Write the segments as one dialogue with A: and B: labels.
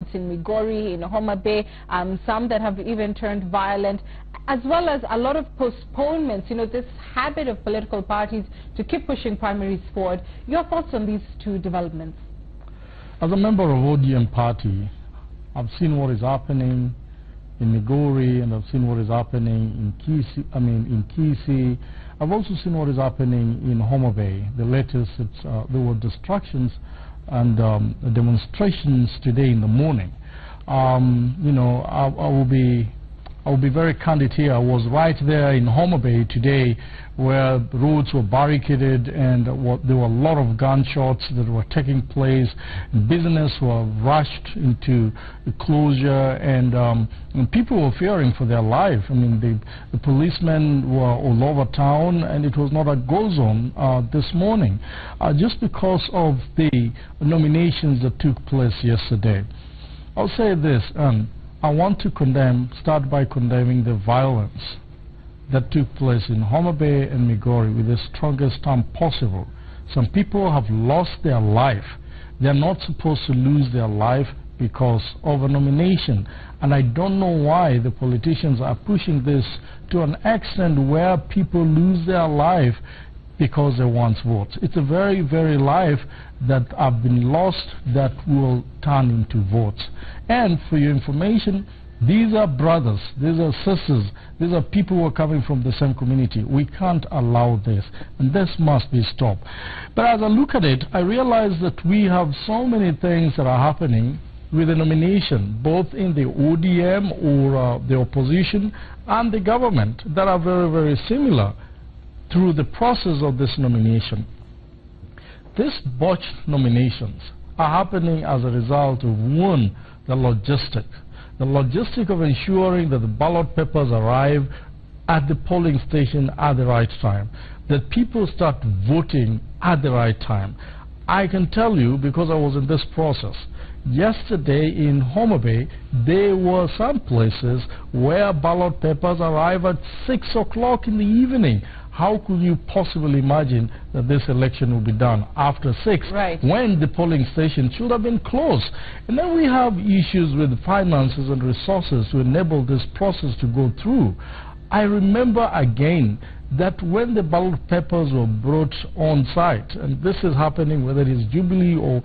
A: riots in Migori, in Homa Bay, some that have even turned violent, as well as a lot of postponements, this habit of political parties to keep pushing primaries forward. Your thoughts on these two developments?
B: As a member of ODM party, I've seen what is happening in Migori, and I've seen what is happening in Kisi. I've also seen what is happening in Homa Bay. The latest, there were distractions and demonstrations today in the morning. I will be very candid here. I was right there in Homa Bay today, where the roads were barricaded and there were a lot of gunshots that were taking place. Business were rushed into closure, and people were fearing for their life. I mean, the policemen were all over town, and it was not a go zone this morning, just because of the nominations that took place yesterday. I'll say this. I want to start by condemning the violence that took place in Homa Bay and Migori with the strongest term possible. Some people have lost their life. They are not supposed to lose their life because of a nomination. And I don't know why the politicians are pushing this to an extent where people lose their life because they want votes. It's a very, very life that have been lost that will turn into votes. And for your information, these are brothers, these are sisters, these are people who are coming from the same community. We can't allow this, and this must be stopped. But as I look at it, I realize that we have so many things that are happening with the nomination, both in the ODM or the opposition and the government, that are very, very similar through the process of this nomination. These botched nominations are happening as a result of, one, the logistic of ensuring that the ballot papers arrive at the polling station at the right time, that people start voting at the right time. I can tell you, because I was in this process, yesterday in Homa Bay, there were some places where ballot papers arrive at 6 o'clock in the evening. How could you possibly imagine that this election will be done after 6,
A: right, when
B: the polling station should have been closed? And then we have issues with finances and resources to enable this process to go through. I remember again that when the ballot papers were brought on site, and this is happening whether it is Jubilee or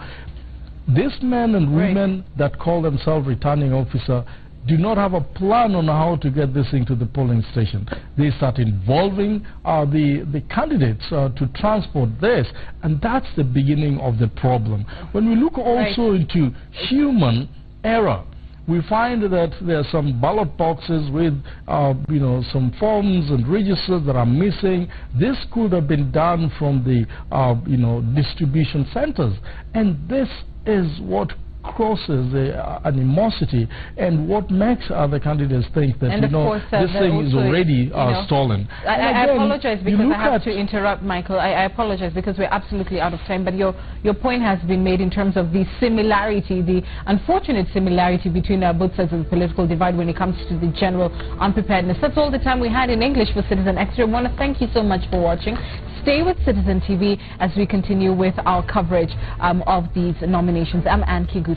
B: these men and women that call themselves returning officer, do not have a plan on how to get this into the polling station. They start involving the candidates to transport this, and that's the beginning of the problem. When we look also into human error, we find that there are some ballot boxes with some forms and registers that are missing. This could have been done from the distribution centers, and this is what crosses the animosity and what makes other candidates think that this thing is already stolen.
A: I apologize because I have to interrupt, Michael. I apologize because we're absolutely out of time, but your point has been made in terms of the similarity, the unfortunate similarity between both sides of the political divide when it comes to the general unpreparedness. That's all the time we had in English for Citizen Extra. I want to thank you so much for watching. Stay with Citizen TV as we continue with our coverage of these nominations. I'm Ann Kiguta.